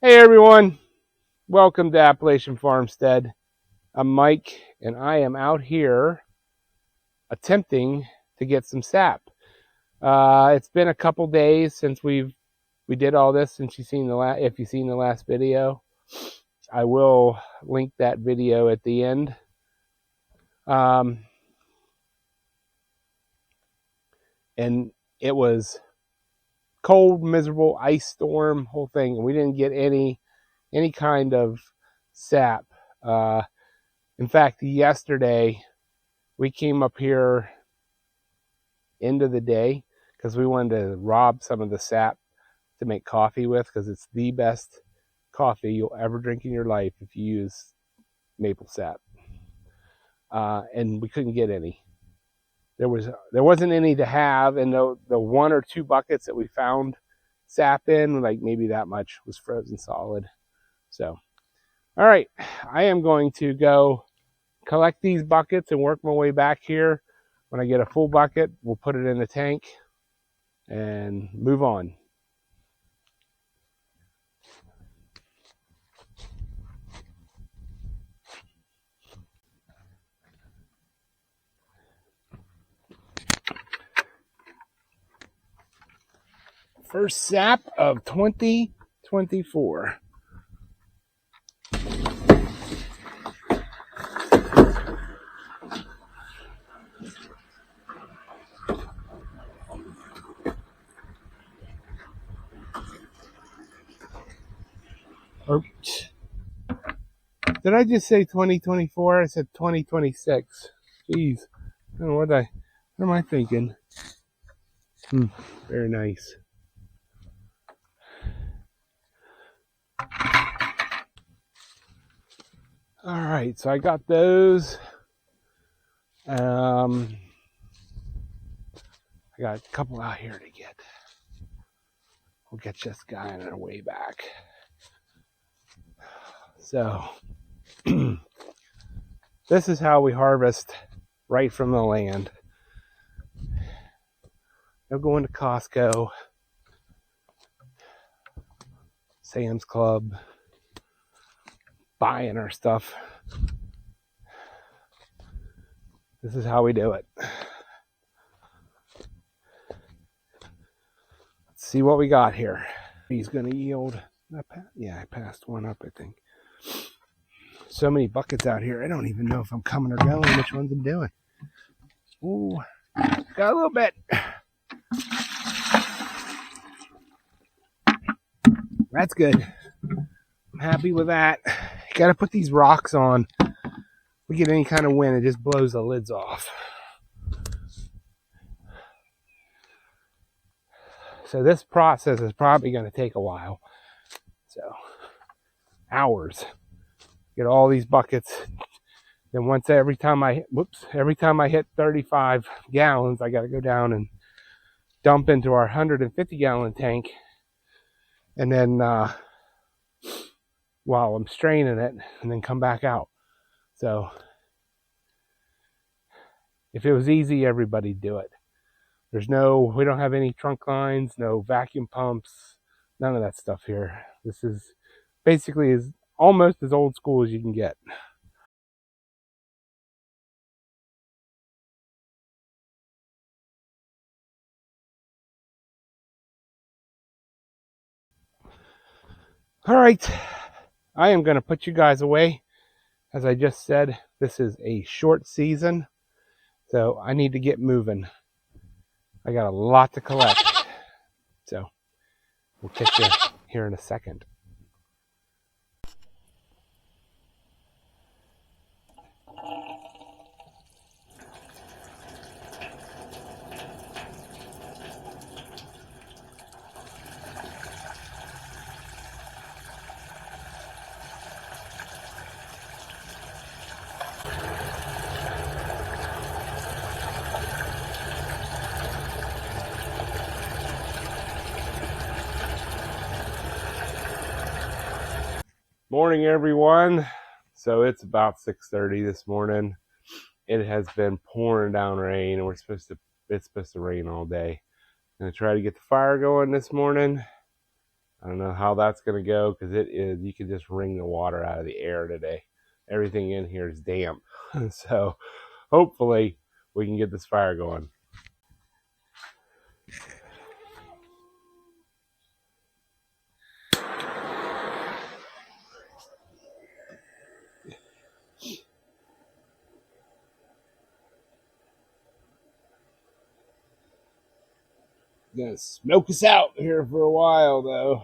Hey everyone, welcome to Appalachian Farmstead. I'm Mike and I am out here attempting to get some sap. It's been a couple days since we did all this. Since if you've seen the last video, I will link that video at the end. And it was cold, miserable, ice storm, whole thing, and we didn't get any kind of sap. In fact, yesterday we came up here end of the day because we wanted to rob some of the sap to make coffee with, because it's the best coffee you'll ever drink in your life if you use maple sap. And we couldn't get any. There wasn't any to have, and the one or two buckets that we found sap in, like maybe that much, was frozen solid. So, all right, I am going to go collect these buckets and work my way back here. When I get a full bucket, we'll put it in the tank and move on. First sap of 2024. Oops. Did I just say 2024? I said 2026. Jeez. I don't know what am I thinking? Very nice. All right, so I got those. I got a couple out here to get. We'll get this guy on our way back. So, this is how we harvest right from the land. No going to Costco, Sam's Club, buying our stuff. This is how we do it. Let's see what we got here. He's going to yield. Yeah, I passed one up, I think. So many buckets out here. I don't even know if I'm coming or going, which ones I'm doing. Ooh, got a little bit. That's good. I'm happy with that. You got to put these rocks on. If we get any kind of wind, it just blows the lids off. So this process is probably going to take a while. So, hours. Get all these buckets. Then every time I hit 35 gallons, I got to go down and dump into our 150-gallon tank. And then while I'm straining it, and then come back out. So if it was easy, everybody'd do it. We don't have any trunk lines, no vacuum pumps, none of that stuff here. This is basically almost as old school as you can get. All right, I am going to put you guys away. As I just said, this is a short season, so I need to get moving. I got a lot to collect, so we'll catch you here in a second. Morning, everyone. So it's about 6:30 this morning. It has been pouring down rain, and it's supposed to rain all day. I'm gonna try to get the fire going this morning. I don't know how that's going to go because it is, you can just wring the water out of the air today. Everything in here is damp. So hopefully we can get this fire going. Gonna smoke us out here for a while though.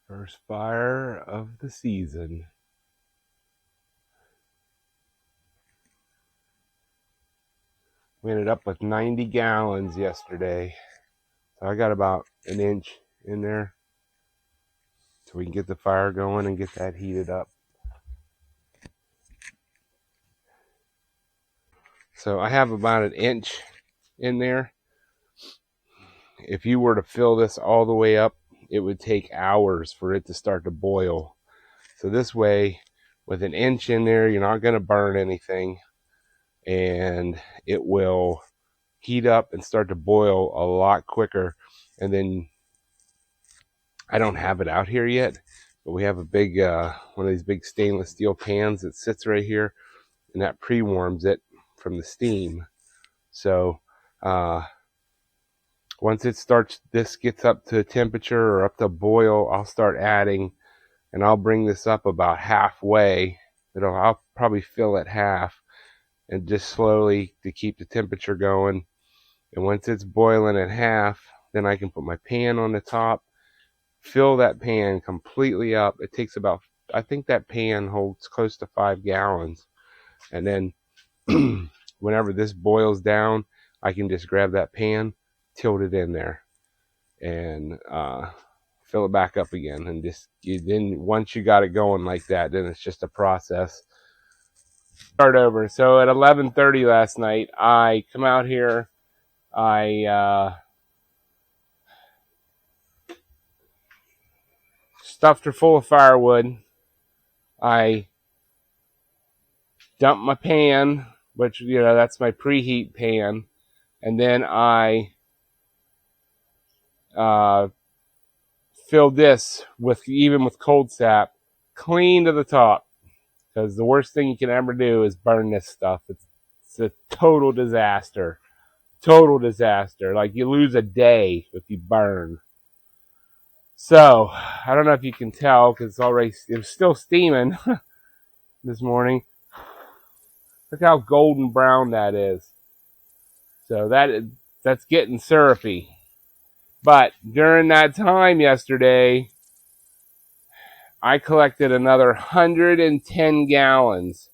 First fire of the season. We ended up with 90 gallons yesterday. So I got about an inch in there so we can get the fire going and get that heated up. So I have about an inch in there. If you were to fill this all the way up, it would take hours for it to start to boil. So this way, with an inch in there, you're not going to burn anything, and it will heat up and start to boil a lot quicker. And then I don't have it out here yet, but we have a big one of these big stainless steel pans that sits right here, and that pre-warms it from the steam. So once it starts, this gets up to temperature or up to boil, I'll start adding, and I'll bring this up about halfway. I'll probably fill it half, and just slowly to keep the temperature going. And once it's boiling at half, then I can put my pan on the top, fill that pan completely up. It takes about, I think that pan holds close to 5 gallons. And then whenever this boils down, I can just grab that pan, tilt it in there, and fill it back up again. And then once you got it going like that, then it's just a process. Start over. So at 11:30 last night, I come out here. I stuffed her full of firewood. I dumped my pan, which, that's my preheat pan. And then I filled this even with cold sap, clean to the top. Because the worst thing you can ever do is burn this stuff. It's a total disaster. Total disaster. Like, you lose a day if you burn. So, I don't know if you can tell because it was still steaming this morning. Look how golden brown that is. So that's getting syrupy. But during that time yesterday, I collected another 110 gallons.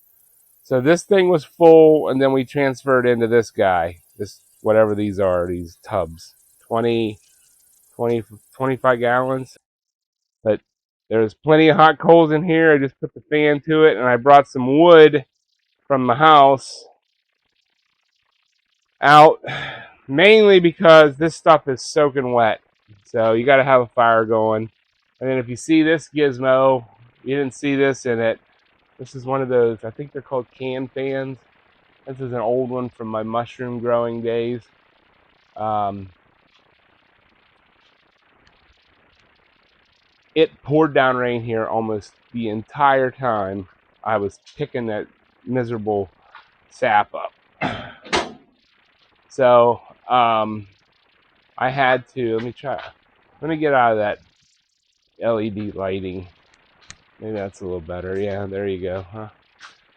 So this thing was full, and then we transferred into this guy. This, whatever these are, these tubs. 20, 25 gallons. But there's plenty of hot coals in here. I just put the fan to it, and I brought some wood from the house out, mainly because this stuff is soaking wet. So you got to have a fire going. And then if you see this gizmo, you didn't see this in it. This is one of those, I think they're called can fans. This is an old one from my mushroom growing days. It poured down rain here almost the entire time I was picking that miserable sap up. So I had to, let me get out of that LED lighting. Maybe that's a little better. Yeah, there you go.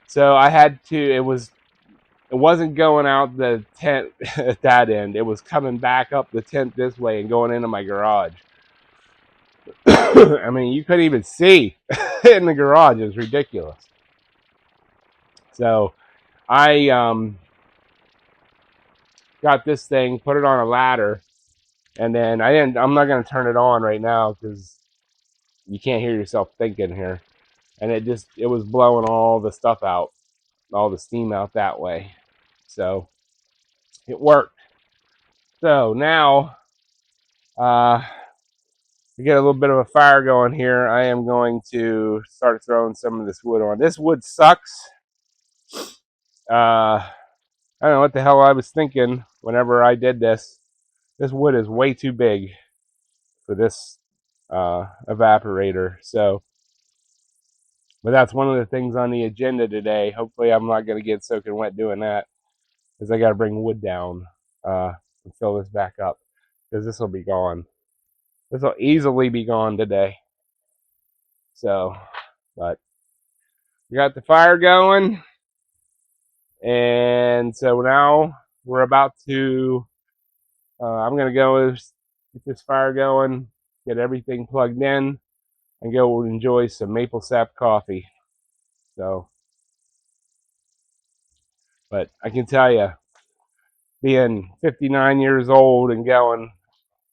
So I had to, it was it wasn't going out the tent at that end. It was coming back up the tent this way and going into my garage. I mean, you couldn't even see in the garage. It was ridiculous. So I got this thing, put it on a ladder, and then I'm not going to turn it on right now because you can't hear yourself thinking here. And it was blowing all the stuff out, all the steam out that way. So it worked. So now we get a little bit of a fire going here. I am going to start throwing some of this wood on. This wood sucks. I don't know what the hell I was thinking whenever I did this. This wood is way too big for this evaporator. So, but that's one of the things on the agenda today. Hopefully I'm not going to get soaking wet doing that, because I got to bring wood down and fill this back up, because this will be gone. This will easily be gone today. So, but we got the fire going, and so now we're about to I'm going to go get this fire going, get everything plugged in, and go enjoy some maple sap coffee. So, but I can tell you, being 59 years old and going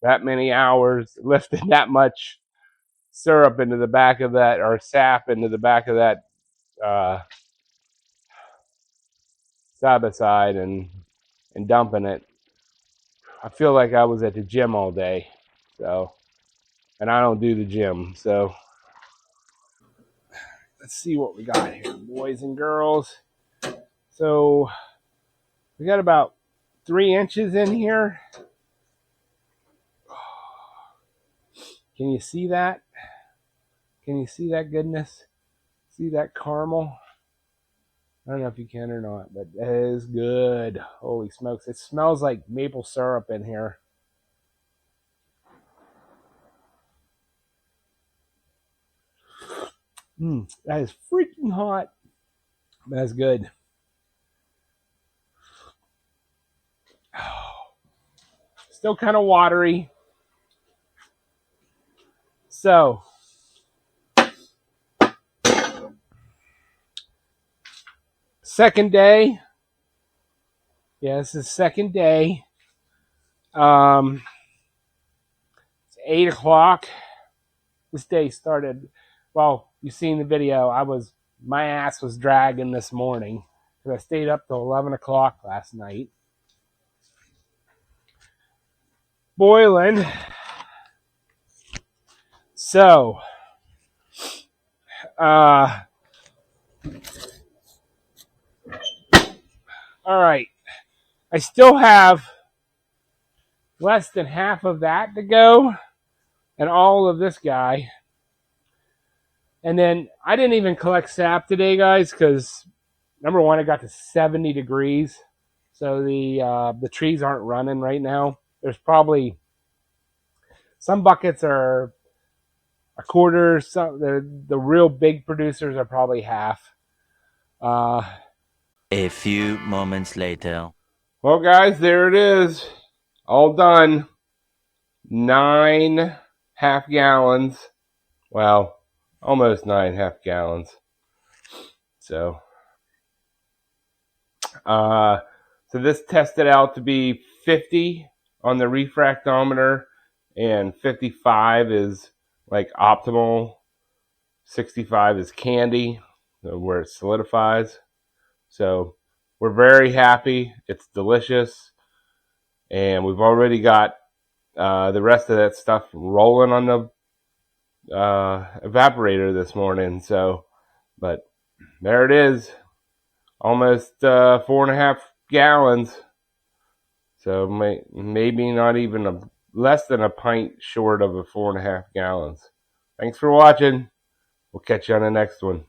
that many hours, lifting that much syrup into the back of that, or sap into the back of that side and dumping it, I feel like I was at the gym all day. So, and I don't do the gym. So let's see what we got here, boys and girls. So we got about 3 inches in here. Can you see that? Can you see that goodness? See that caramel? I don't know if you can or not, but it is good. Holy smokes. It smells like maple syrup in here. That is freaking hot. That's good. Still kind of watery. So, second day. Yeah, this is second day. It's 8 o'clock. This day started, well, you've seen the video. My ass was dragging this morning because I stayed up till 11 o'clock last night, boiling. So, all right. I still have less than half of that to go, and all of this guy. And then I didn't even collect sap today, guys, because number one, it got to 70 degrees. So the trees aren't running right now. There's probably some buckets are a quarter. Some the real big producers are probably half. A few moments later. Well, guys, there it is, all done. 9 half gallons. Well, almost 9 half gallons. So, so this tested out to be 50 on the refractometer, and 55 is like optimal. 65 is candy, where it solidifies. So we're very happy. It's delicious, and we've already got the rest of that stuff rolling on the evaporator this morning. So, but there it is, almost 4.5 gallons. So maybe not even less than a pint short of a 4.5 gallons. Thanks for watching. We'll catch you on the next one.